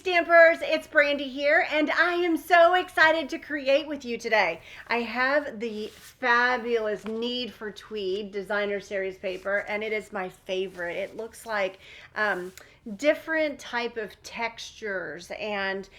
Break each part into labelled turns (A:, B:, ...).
A: Stampers, it's Brandy here, and I am so excited to create with you today. I have the fabulous Need for Tweed Designer Series Paper, and it is my favorite. It looks like different type of textures and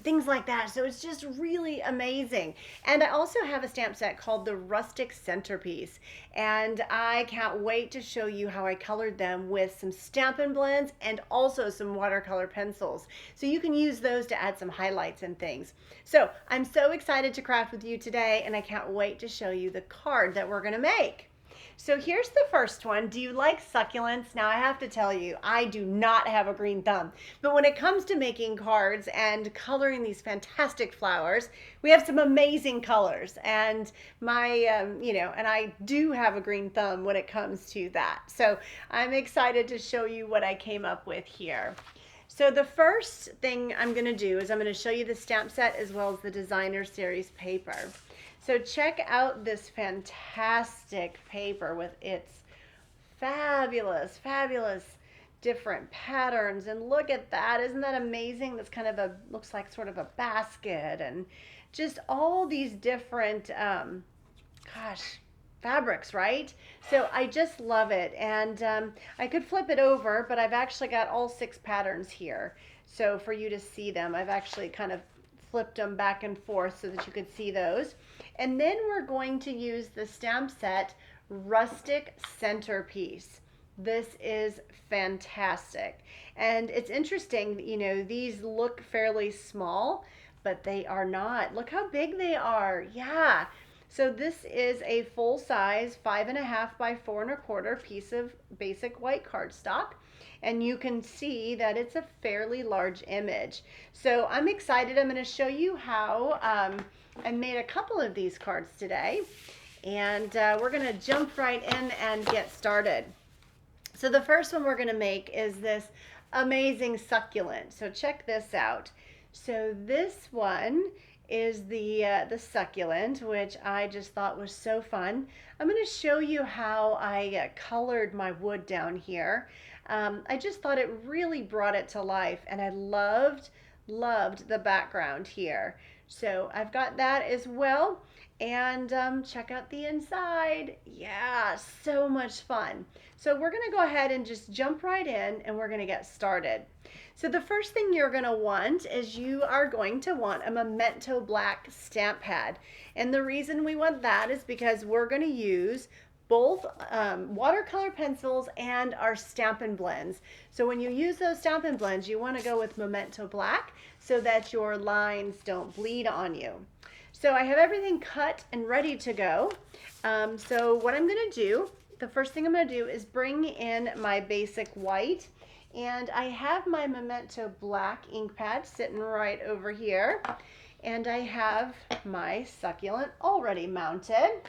A: things like that, so it's just really amazing. And I also have a stamp set called the Rustic Centerpiece, and I can't wait to show you how I colored them with some Stampin' Blends and also some watercolor pencils. So you can use those to add some highlights and things. So I'm so excited to craft with you today, and I can't wait to show you the card that we're gonna make. So here's the first one. Do you like succulents? Now I have to tell you, I do not have a green thumb, but when it comes to making cards and coloring these fantastic flowers, we have some amazing colors, and and I do have a green thumb when it comes to that. So I'm excited to show you what I came up with here. So the first thing I'm going to do is I'm going to show you the stamp set as well as the Designer Series paper. So check out this fantastic paper with its fabulous, fabulous different patterns. And look at that. Isn't that amazing? That's kind of looks like sort of a basket, and just all these different, fabrics, right? So I just love it. And I could flip it over, but I've actually got all 6 patterns here. So for you to see them, I've actually kind of flipped them back and forth so that you could see those. And then we're going to use the stamp set Rustic Centerpiece. This is fantastic. And it's interesting, you know, these look fairly small, but they are not. Look how big they are. Yeah. So this is a full size 5.5 by 4.25 piece of basic white cardstock. And you can see that it's a fairly large image. So I'm excited. I'm going to show you how I made a couple of these cards today. And we're going to jump right in and get started. So the first one we're going to make is this amazing succulent. So check this out. So this one is the succulent, which I just thought was so fun. I'm going to show you how I colored my wood down here. I just thought it really brought it to life, and I loved the background here. So I've got that as well, and check out the inside. Yeah, so much fun. So we're going to go ahead and just jump right in, and we're going to get started. So the first thing you're going to want is you are going to want a Momento black stamp pad. And the reason we want that is because we're going to use both watercolor pencils and our Stampin' Blends. So when you use those Stampin' Blends, you want to go with Momento black so that your lines don't bleed on you. So I have everything cut and ready to go. So what I'm going to do, the first thing I'm going to do is bring in my basic white. And I have my Momento black ink pad sitting right over here. And I have my succulent already mounted.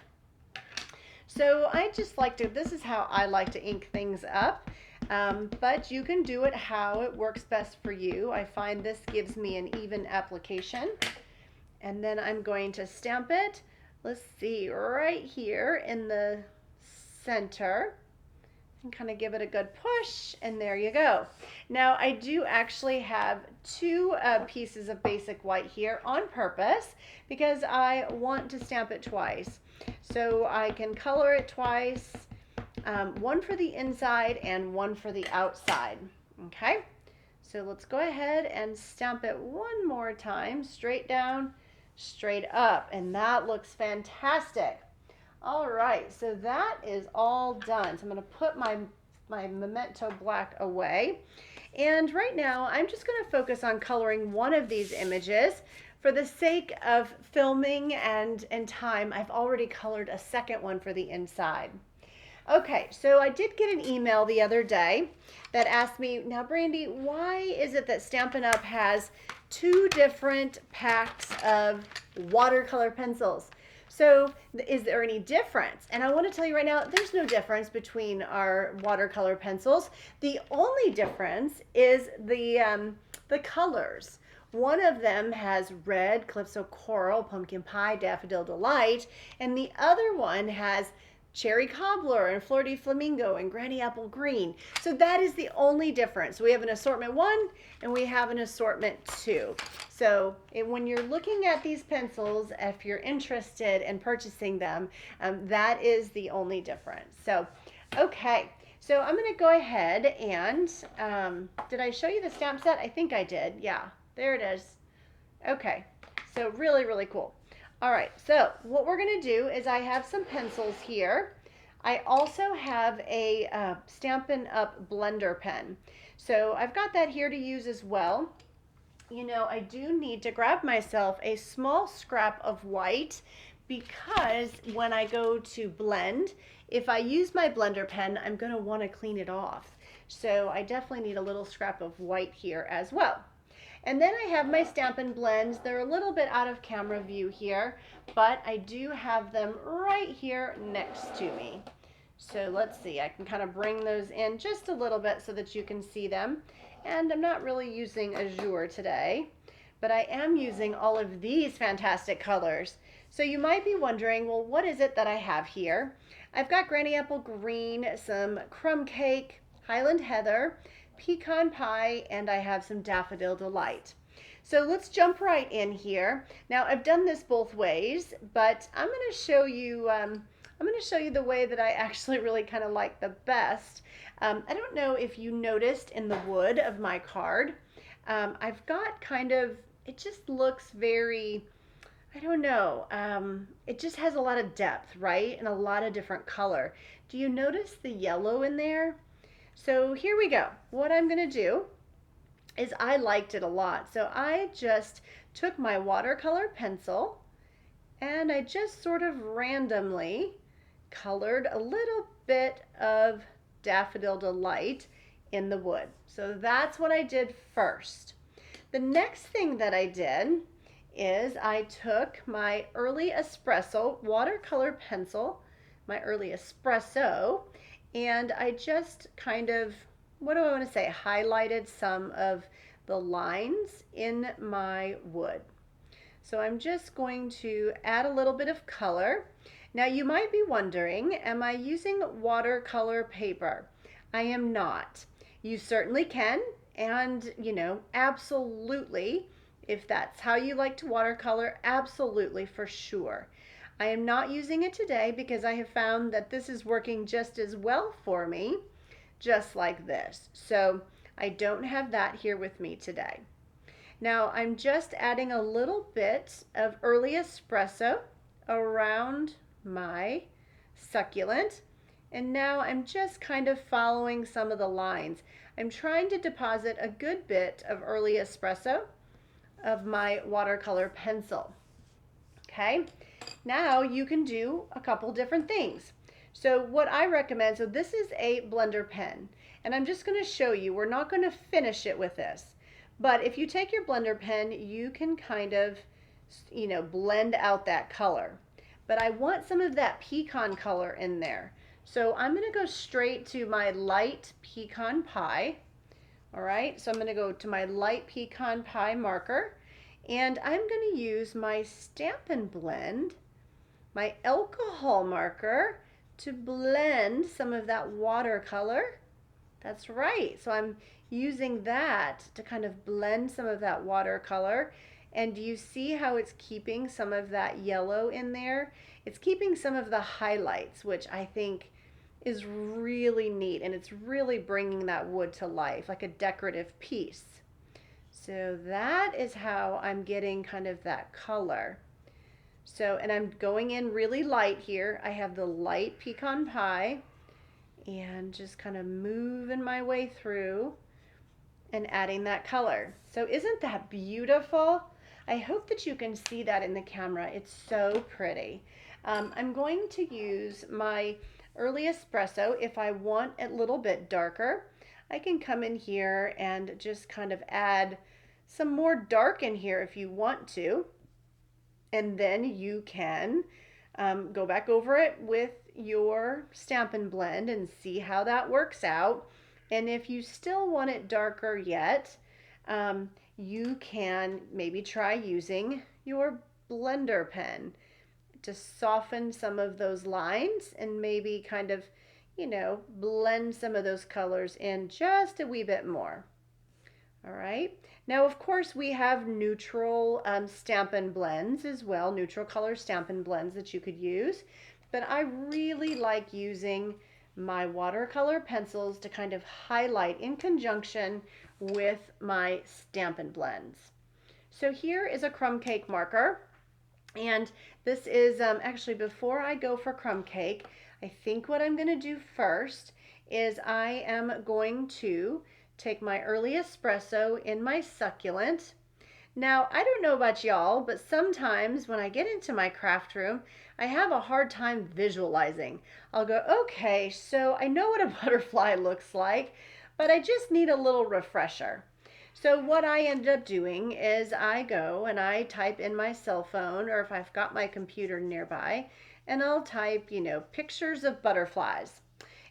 A: So I just like to, this is how I like to ink things up. But you can do it how it works best for you. I find this gives me an even application. And then I'm going to stamp it. Let's see, right here in the center. And kind of give it a good push, and there you go. Now I do actually have 2 pieces of basic white here on purpose because I want to stamp it twice. So I can color it twice, one for the inside and one for the outside. Okay, so let's go ahead and stamp it one more time, straight down, straight up, and that looks fantastic. All right, so that is all done. So I'm going to put my Momento black away. And right now, I'm just going to focus on coloring one of these images. For the sake of filming and time, I've already colored a second one for the inside. Okay, so I did get an email the other day that asked me, now Brandy, why is it that Stampin' Up! Has 2 different packs of watercolor pencils? So is there any difference? And I want to tell you right now, there's no difference between our watercolor pencils. The only difference is the colors. One of them has red, Calypso Coral, Pumpkin Pie, Daffodil Delight, and the other one has cherry cobbler and fleur de flamingo and granny apple green. So that is the only difference. We have an assortment 1 and we have an assortment 2. So when you're looking at these pencils, if you're interested in purchasing them, that is the only difference. So, okay. So I'm going to go ahead and, did I show you the stamp set? I think I did. Yeah, there it is. Okay. So really, really cool. All right, so what we're going to do is I have some pencils here. I also have a Stampin' Up blender pen. So I've got that here to use as well. You know, I do need to grab myself a small scrap of white because when I go to blend, if I use my blender pen, I'm going to want to clean it off. So I definitely need a little scrap of white here as well. And then I have my Stampin' Blends. They're a little bit out of camera view here, but I do have them right here next to me. So let's see, I can kind of bring those in just a little bit so that you can see them. And I'm not really using Azure today, but I am using all of these fantastic colors. So you might be wondering, well, what is it that I have here? I've got Granny Apple Green, some Crumb Cake, Highland Heather, Pecan Pie, and I have some Daffodil Delight. So let's jump right in here. Now I've done this both ways, but I'm going to show you the way that I actually really kind of like the best. I don't know if you noticed in the wood of my card, I've got kind of, it just looks very, I don't know, it just has a lot of depth, right? And a lot of different color. Do you notice the yellow in there? So here we go. What I'm going to do is I liked it a lot. So I just took my watercolor pencil and I just sort of randomly colored a little bit of Daffodil Delight in the wood. So that's what I did first. The next thing that I did is I took my Early Espresso watercolor pencil, my Early Espresso, and I just kind of, what do I want to say, highlighted some of the lines in my wood. So I'm just going to add a little bit of color. Now you might be wondering, am I using watercolor paper? I am not. You certainly can, and you know, absolutely, if that's how you like to watercolor, absolutely, for sure. I am not using it today because I have found that this is working just as well for me, just like this. So I don't have that here with me today. Now I'm just adding a little bit of Early Espresso around my Succulent. And now I'm just kind of following some of the lines. I'm trying to deposit a good bit of Early Espresso of my watercolor pencil. Okay. Now you can do a couple different things. So what I recommend, so this is a blender pen, and I'm just going to show you, we're not going to finish it with this, but if you take your blender pen, you can kind of, you know, blend out that color. But I want some of that pecan color in there. So I'm going to go straight to my light pecan pie. All right, so I'm going to go to my light pecan pie marker, and I'm going to use my Stampin' Blend, my alcohol marker, to blend some of that watercolor. That's right. So I'm using that to kind of blend some of that watercolor. And do you see how it's keeping some of that yellow in there? It's keeping some of the highlights, which I think is really neat, and it's really bringing that wood to life, like a decorative piece. So that is how I'm getting kind of that color. So, and I'm going in really light here. I have the light pecan pie and just kind of moving my way through and adding that color. So isn't that beautiful? I hope that you can see that in the camera. It's so pretty. I'm going to use my Early Espresso. If I want a little bit darker, I can come in here and just kind of add some more dark in here if you want to. And then you can go back over it with your Stampin' Blend and see how that works out. And if you still want it darker yet, you can maybe try using your blender pen to soften some of those lines and maybe kind of, blend some of those colors in just a wee bit more. All right. Now, of course, we have neutral Stampin' Blends as well, neutral color Stampin' Blends that you could use. But I really like using my watercolor pencils to kind of highlight in conjunction with my Stampin' Blends. So here is a crumb cake marker. And this is actually, before I go for crumb cake, I think what I'm going to do first is I am going to take my early espresso in my Succulent. Now, I don't know about y'all, but sometimes when I get into my craft room, I have a hard time visualizing. I'll go, okay, so I know what a butterfly looks like, but I just need a little refresher. So what I ended up doing is I go and I type in my cell phone, or if I've got my computer nearby, and I'll type, pictures of butterflies.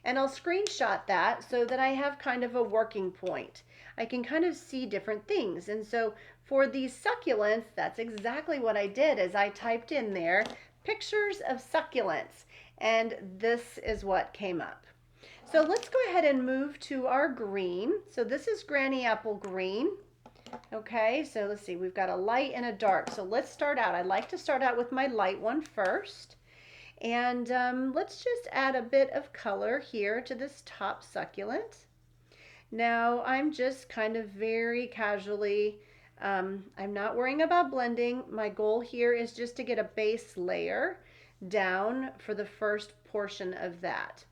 A: And I'll screenshot that so that I have kind of a working point. I can kind of see different things. And so for these succulents, that's exactly what I did, is I typed in there pictures of succulents, and this is what came up. So let's go ahead and move to our green. So this is Granny Apple Green. Okay, so let's see, we've got a light and a dark. So let's start out. I'd like to start out with my light one first. And let's just add a bit of color here to this top succulent. Now I'm just kind of very casually, I'm not worrying about blending. My goal here is just to get a base layer down for the first portion of that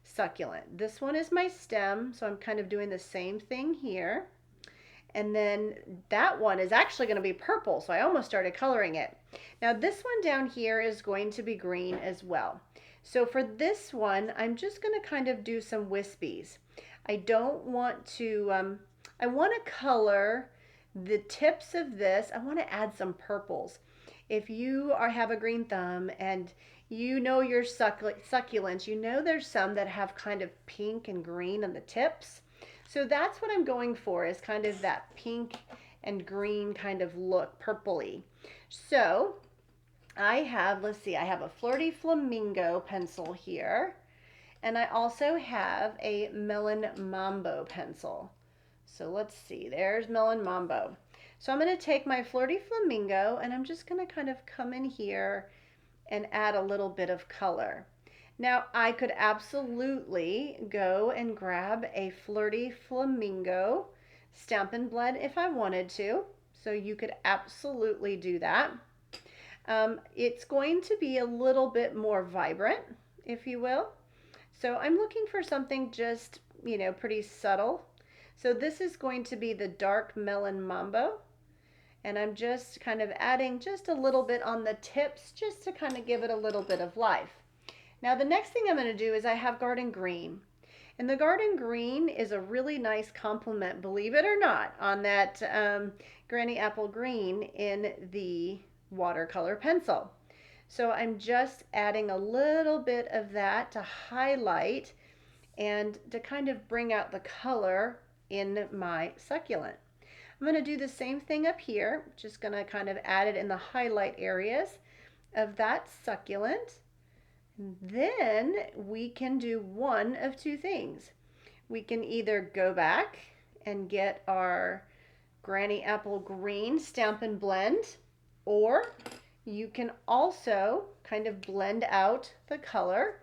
A: succulent. This one is my stem, so I'm kind of doing the same thing here. And then that one is actually going to be purple, so I almost started coloring it. Now this one down here is going to be green as well. So for this one, I'm just going to kind of do some wispies. I don't want to, I want to color the tips of this. I want to add some purples. If you have a green thumb and you know your succulents, you know there's some that have kind of pink and green on the tips. So that's what I'm going for, is kind of that pink and green kind of look, purpley. So I have, let's see, I have a Flirty Flamingo pencil here. And I also have a Melon Mambo pencil. So let's see, there's Melon Mambo. So I'm going to take my Flirty Flamingo and I'm just going to kind of come in here and add a little bit of color. Now I could absolutely go and grab a Flirty Flamingo Stampin' Blend if I wanted to. So you could absolutely do that. It's going to be a little bit more vibrant, if you will. So I'm looking for something just, pretty subtle. So this is going to be the dark Melon Mambo. And I'm just kind of adding just a little bit on the tips just to kind of give it a little bit of life. Now the next thing I'm going to do is I have Garden Green. And the Garden Green is a really nice complement, believe it or not, on that Granny Apple Green in the watercolor pencil. So I'm just adding a little bit of that to highlight and to kind of bring out the color in my succulent. I'm going to do the same thing up here, just going to kind of add it in the highlight areas of that succulent. Then we can do one of two things. We can either go back and get our Granny Apple Green Stampin' Blend, or you can also kind of blend out the color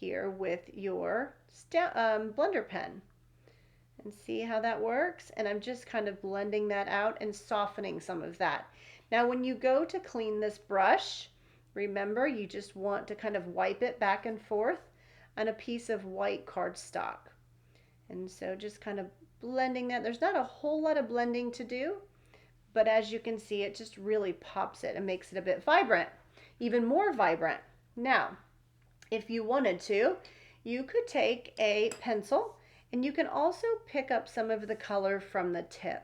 A: here with your blender pen. And see how that works? And I'm just kind of blending that out and softening some of that. Now when you go to clean this brush, remember, you just want to kind of wipe it back and forth on a piece of white cardstock. And so just kind of blending that. There's not a whole lot of blending to do, but as you can see, it just really pops it and makes it a bit vibrant, even more vibrant. Now, if you wanted to, you could take a pencil and you can also pick up some of the color from the tip.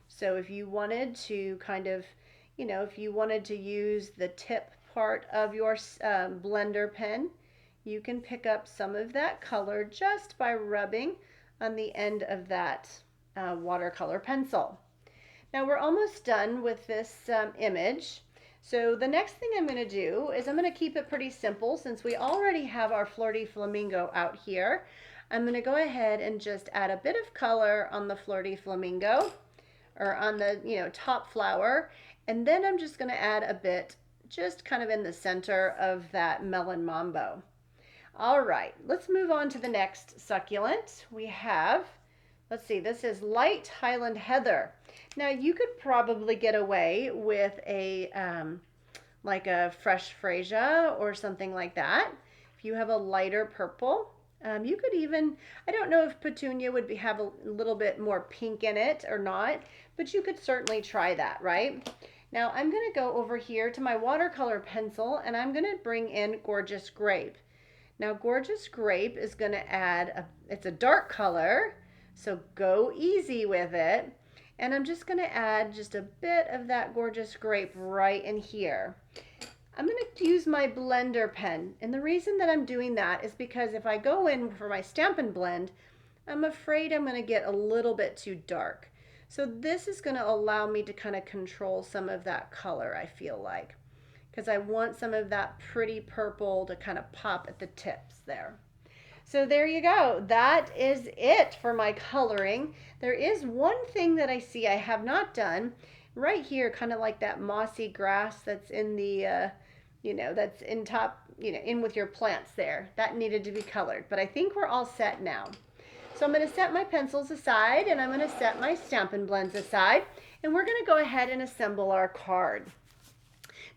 A: So if you wanted to kind of, if you wanted to use the tip part of your blender pen, you can pick up some of that color just by rubbing on the end of that watercolor pencil. Now we're almost done with this image. So the next thing I'm going to do is I'm going to keep it pretty simple since we already have our flirty flamingo out here. I'm going to go ahead and just add a bit of color on the flirty flamingo or on the, top flower. And then I'm just going to add a bit just kind of in the center of that melon mambo. All right, let's move on to the next succulent. We have, let's see, this is Light Highland Heather. Now you could probably get away with a like a fresh freesia or something like that. If you have a lighter purple, you could even, I don't know if petunia would have a little bit more pink in it or not, but you could certainly try that, right? Now I'm going to go over here to my watercolor pencil and I'm going to bring in Gorgeous Grape. Now Gorgeous Grape is going to add, it's a dark color, so go easy with it. And I'm just going to add just a bit of that Gorgeous Grape right in here. I'm going to use my blender pen. And the reason that I'm doing that is because if I go in for my Stampin' Blend, I'm afraid I'm going to get a little bit too dark. So this is going to allow me to kind of control some of that color, I feel like, because I want some of that pretty purple to kind of pop at the tips there. So there you go. That is it for my coloring. There is one thing that I see I have not done right here, kind of like that mossy grass that's in the, that's in top, in with your plants there. That needed to be colored, but I think we're all set now. So I'm going to set my pencils aside and I'm going to set my Stampin' Blends aside and we're going to go ahead and assemble our card.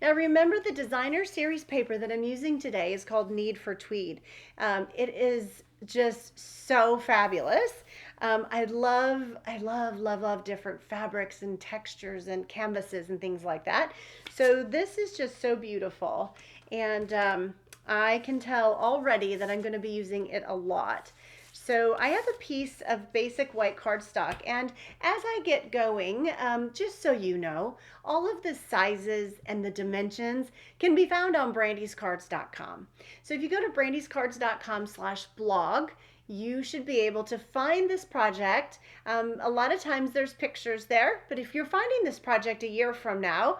A: Now remember, the designer series paper that I'm using today is called Need for Tweed. It is just so fabulous. I love different fabrics and textures and canvases and things like that. So this is just so beautiful. And I can tell already that I'm going to be using it a lot. So I have a piece of basic white cardstock, and as I get going, just so you know, all of the sizes and the dimensions can be found on BrandysCards.com. So if you go to BrandysCards.com/blog, you should be able to find this project. A lot of times there's pictures there, but if you're finding this project a year from now,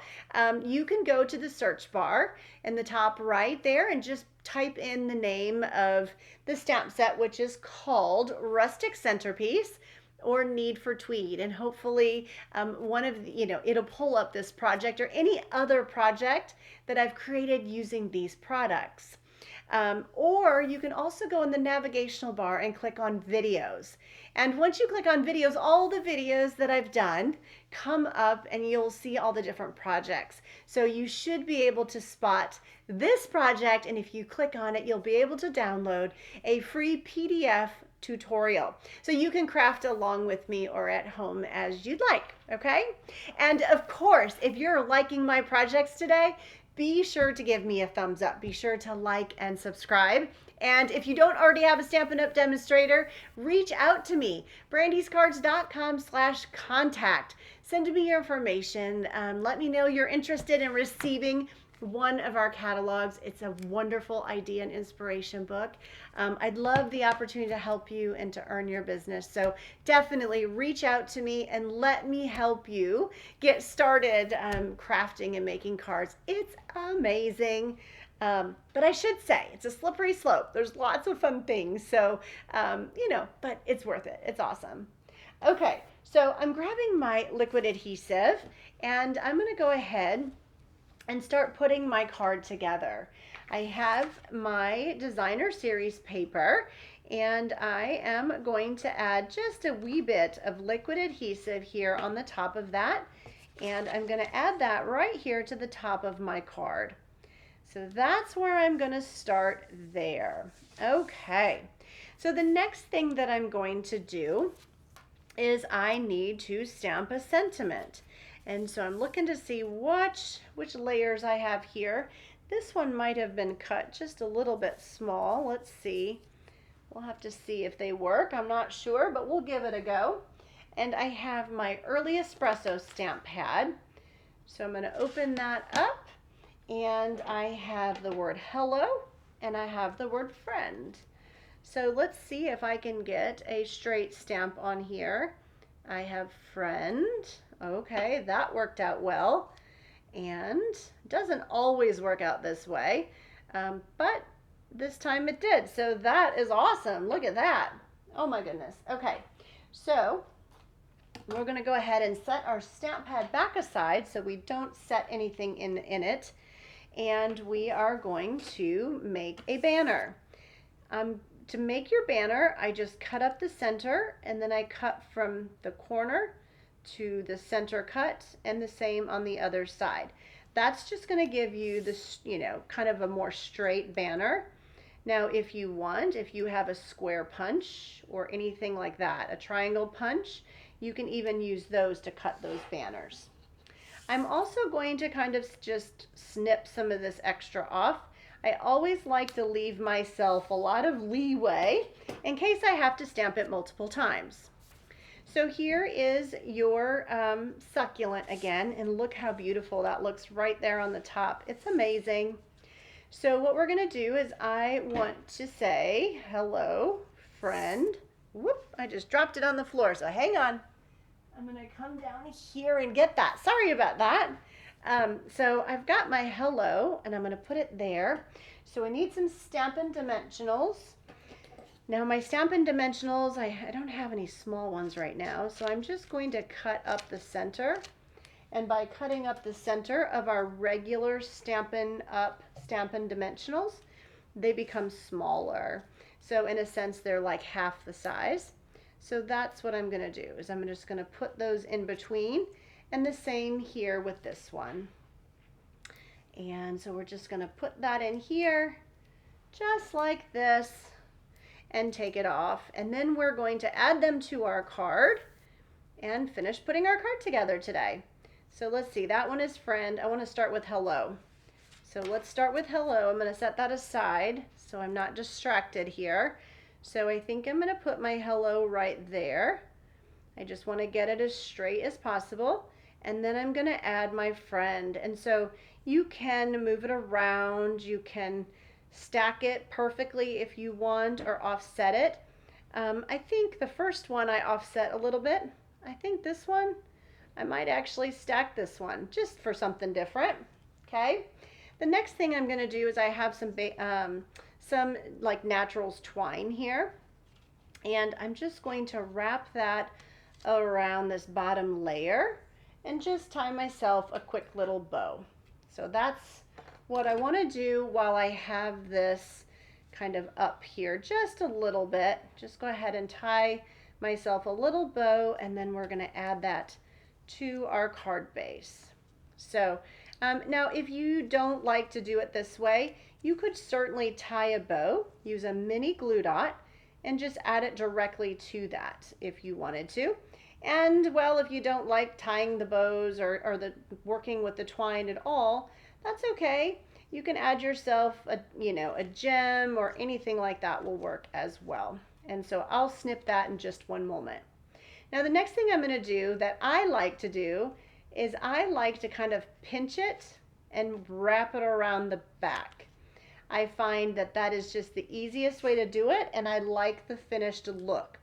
A: you can go to the search bar in the top right there and just type in the name of the stamp set, which is called Rustic Centerpiece or Need for Tweed, and hopefully it'll pull up this project or any other project that I've created using these products. Or you can also go in the navigational bar and click on videos. And once you click on videos, all the videos that I've done come up and you'll see all the different projects. So you should be able to spot this project, and if you click on it, you'll be able to download a free PDF tutorial. So you can craft along with me or at home as you'd like, okay? And of course, if you're liking my projects today, be sure to give me a thumbs up. Be sure to like and subscribe. And if you don't already have a Stampin' Up! Demonstrator, reach out to me, BrandysCards.com/contact. Send me your information. Let me know you're interested in receiving one of our catalogs. It's a wonderful idea and inspiration book. I'd love the opportunity to help you and to earn your business. So definitely reach out to me and let me help you get started crafting and making cards. It's amazing. But I should say it's a slippery slope. There's lots of fun things. So, but it's worth it. It's awesome. Okay, so I'm grabbing my liquid adhesive and I'm going to go ahead and start putting my card together. I have my designer series paper and I am going to add just a wee bit of liquid adhesive here on the top of that, and I'm going to add that right here to the top of my card. So that's where I'm going to start there. Okay, so the next thing that I'm going to do is I need to stamp a sentiment. And so I'm looking to see which layers I have here. This one might have been cut just a little bit small. Let's see. We'll have to see if they work. I'm not sure, but we'll give it a go. And I have my early espresso stamp pad. So I'm going to open that up. And I have the word hello and I have the word friend. So let's see if I can get a straight stamp on here. I have friend. Okay, that worked out well. And it doesn't always work out this way, but this time it did. So that is awesome. Look at that. Oh my goodness. Okay, so we're going to go ahead and set our stamp pad back aside so we don't set anything in it. And we are going to make a banner. To make your banner, I just cut up the center, and then I cut from the corner to the center cut, and the same on the other side. That's just going to give you this, kind of a more straight banner. Now, if you have a square punch or anything like that, a triangle punch, you can even use those to cut those banners. I'm also going to kind of just snip some of this extra off. I always like to leave myself a lot of leeway in case I have to stamp it multiple times. So here is your succulent again, and look how beautiful that looks right there on the top. It's amazing. So what we're going to do is I want to say, hello, friend. Whoop, I just dropped it on the floor, so hang on. I'm going to come down here and get that. Sorry about that. So I've got my hello, and I'm going to put it there. So I need some Stampin' Dimensionals. Now my Stampin' Dimensionals, I don't have any small ones right now, so I'm just going to cut up the center. And by cutting up the center of our regular Stampin' Up Stampin' Dimensionals, they become smaller. So in a sense, they're like half the size. So that's what I'm going to do, is I'm just going to put those in between, and the same here with this one. And so we're just going to put that in here, just like this, and take it off. And then we're going to add them to our card and finish putting our card together today. So let's see, that one is friend. I want to start with hello. So let's start with hello. I'm going to set that aside so I'm not distracted here. So I think I'm going to put my hello right there. I just want to get it as straight as possible. And then I'm going to add my friend. And so you can move it around. You can stack it perfectly if you want, or offset it. I think the first one I offset a little bit. I think this one, I might actually stack this one just for something different. Okay. The next thing I'm going to do is I have some like naturals twine here, and I'm just going to wrap that around this bottom layer and just tie myself a quick little bow. So that's what I want to do while I have this kind of up here just a little bit. Just go ahead and tie myself a little bow, and then we're going to add that to our card base. So now if you don't like to do it this way, you could certainly tie a bow, use a mini glue dot, and just add it directly to that if you wanted to. And well, if you don't like tying the bows or working with the twine at all, that's okay. You can add yourself a gem or anything like that will work as well. And so I'll snip that in just one moment. Now the next thing I'm going to do that I like to do is I like to kind of pinch it and wrap it around the back. I find that that is just the easiest way to do it, and I like the finished look.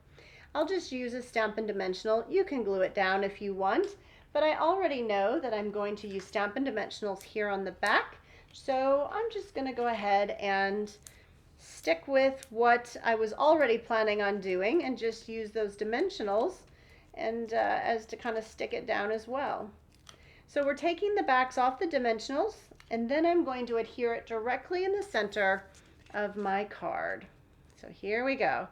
A: I'll just use a Stampin' Dimensional. You can glue it down if you want, but I already know that I'm going to use Stampin' Dimensionals here on the back, so I'm just going to go ahead and stick with what I was already planning on doing and just use those dimensionals and as to kind of stick it down as well. So we're taking the backs off the dimensionals, and then I'm going to adhere it directly in the center of my card. So here we go.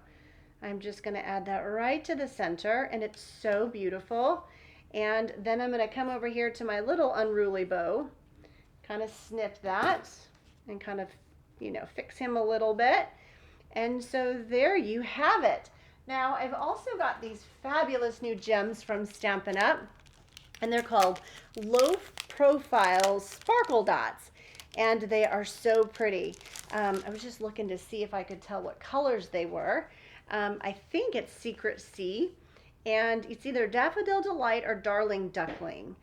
A: I'm just going to add that right to the center, and it's so beautiful. And then I'm going to come over here to my little unruly bow, kind of snip that and kind of, fix him a little bit. And so there you have it. Now I've also got these fabulous new gems from Stampin' Up, and they're called Low Profile Sparkle Dots, and they are so pretty. I was just looking to see if I could tell what colors they were. I think it's Secret Sea, and it's either Daffodil Delight or Darling Duckling.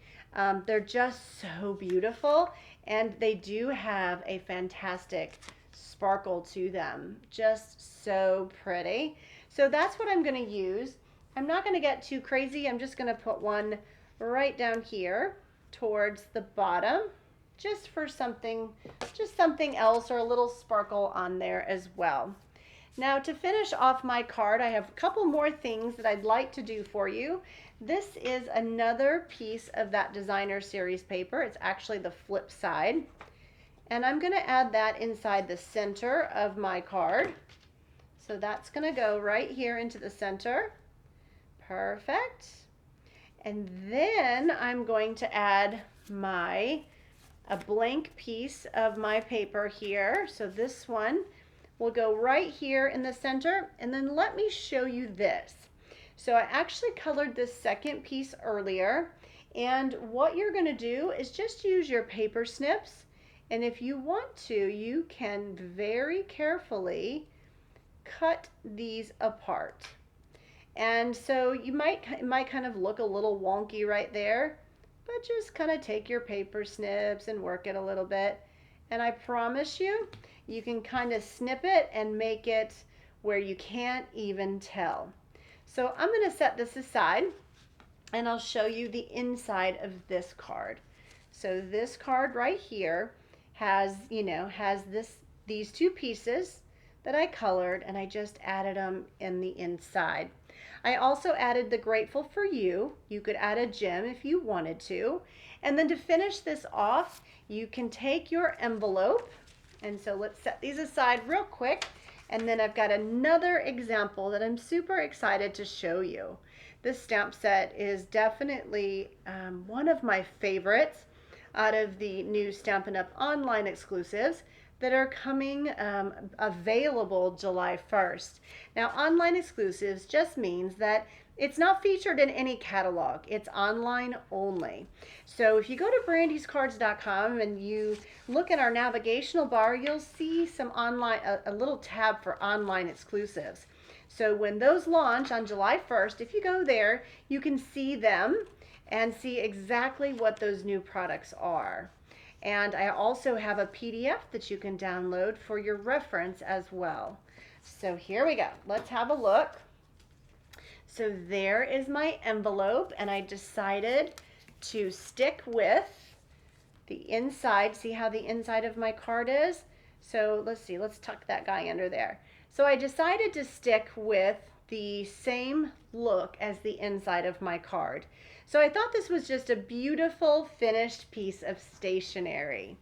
A: They're just so beautiful, and they do have a fantastic sparkle to them. Just so pretty. So that's what I'm going to use. I'm not going to get too crazy. I'm just going to put one right down here, towards the bottom, just for something else, or a little sparkle on there as well. Now, to finish off my card, I have a couple more things that I'd like to do for you. This is another piece of that designer series paper. It's actually the flip side. And I'm going to add that inside the center of my card. So that's going to go right here into the center. Perfect. And then I'm going to add a blank piece of my paper here. So this one will go right here in the center. And then let me show you this. So I actually colored this second piece earlier. And what you're going to do is just use your paper snips. And if you want to, you can very carefully cut these apart. And so it might kind of look a little wonky right there, but just kind of take your paper snips and work it a little bit. And I promise you, you can kind of snip it and make it where you can't even tell. So I'm going to set this aside and I'll show you the inside of this card. So this card right here has these two pieces that I colored, and I just added them in the inside. I also added the Grateful for You. You could add a gem if you wanted to. And then to finish this off, you can take your envelope. And so let's set these aside real quick. And then I've got another example that I'm super excited to show you. This stamp set is definitely one of my favorites out of the new Stampin' Up! Online exclusives that are coming available July 1st. Now, online exclusives just means that it's not featured in any catalog. It's online only. So if you go to BrandysCards.com and you look at our navigational bar, you'll see some online, a little tab for online exclusives. So when those launch on July 1st, if you go there, you can see them and see exactly what those new products are. And I also have a PDF that you can download for your reference as well. So here we go. Let's have a look. So there is my envelope, and I decided to stick with the inside. See how the inside of my card is? So let's see, let's tuck that guy under there. So I decided to stick with the same look as the inside of my card. So I thought this was just a beautiful finished piece of stationery.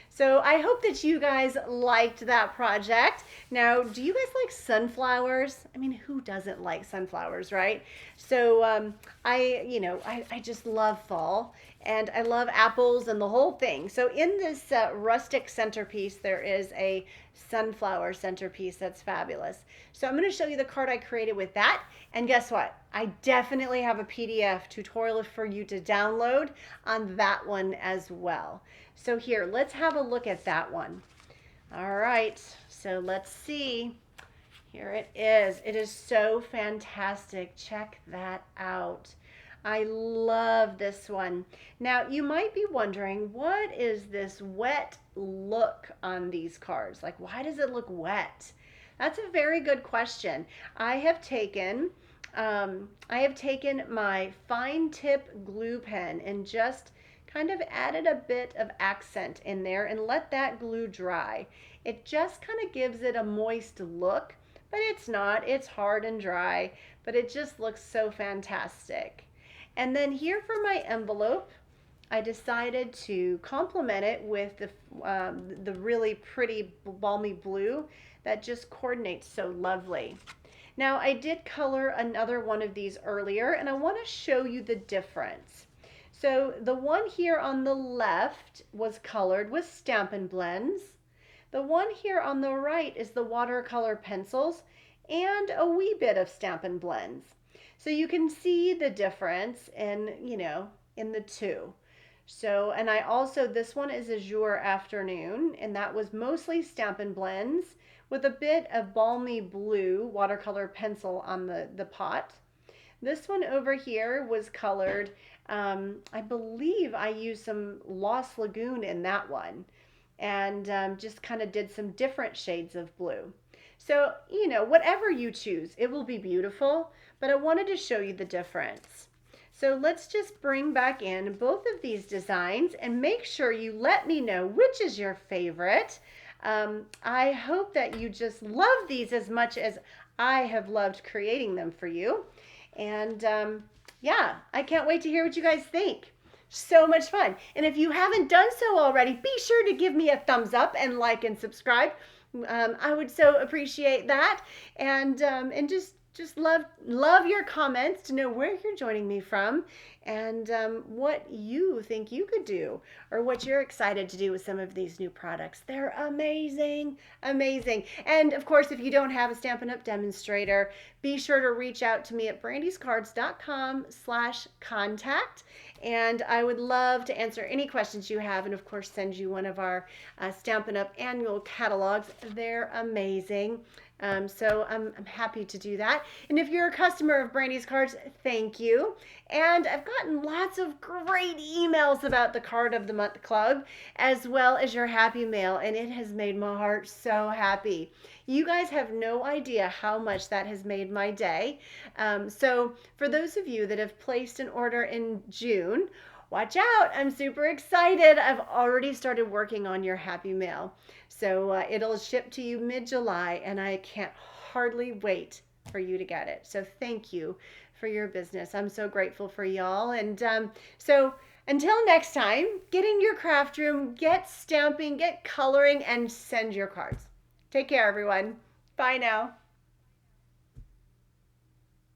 A: So I hope that you guys liked that project. Now, do you guys like sunflowers? I mean, who doesn't like sunflowers, right? So I just love fall, and I love apples and the whole thing. So in this rustic centerpiece, there is a sunflower centerpiece that's fabulous. So I'm going to show you the card I created with that. And guess what? I definitely have a PDF tutorial for you to download on that one as well. So here, let's have a look at that one. All right, so let's see. Here it is. It is so fantastic. Check that out. I love this one. Now, you might be wondering, what is this wet look on these cards? Like, why does it look wet? That's a very good question. I have taken my fine tip glue pen and just kind of added a bit of accent in there and let that glue dry. It just kind of gives it a moist look, but it's not. It's hard and dry, but it just looks so fantastic. And then here for my envelope, I decided to complement it with the really pretty balmy blue that just coordinates so lovely. Now, I did color another one of these earlier, and I want to show you the difference. So the one here on the left was colored with Stampin' Blends. The one here on the right is the Watercolor Pencils and a wee bit of Stampin' Blends. So you can see the difference in the two. So, and I also, this one is Azure Afternoon, and that was mostly Stampin' Blends with a bit of balmy blue watercolor pencil on the pot. This one over here was colored, I believe I used some Lost Lagoon in that one, and just kind of did some different shades of blue. So, whatever you choose, it will be beautiful, but I wanted to show you the difference. So let's just bring back in both of these designs and make sure you let me know which is your favorite. I hope that you just love these as much as I have loved creating them for you. And yeah, I can't wait to hear what you guys think. So much fun. And if you haven't done so already, be sure to give me a thumbs up and like and subscribe. I would so appreciate that. And just love your comments to know where you're joining me from and what you think you could do or what you're excited to do with some of these new products. They're amazing, amazing. And of course, if you don't have a Stampin' Up! Demonstrator, be sure to reach out to me at brandyscards.com/contact. And I would love to answer any questions you have and, of course, send you one of our Stampin' Up! Annual catalogs. They're amazing. So I'm happy to do that. And if you're a customer of Brandy's Cards, thank you. And I've gotten lots of great emails about the Card of the Month Club, as well as your happy mail, and it has made my heart so happy. You guys have no idea how much that has made my day. So for those of you that have placed an order in June, watch out. I'm super excited. I've already started working on your happy mail. So it'll ship to you mid-July, and I can't hardly wait for you to get it. So thank you for your business. I'm so grateful for y'all. And so until next time, get in your craft room, get stamping, get coloring, and send your cards. Take care, everyone. Bye now.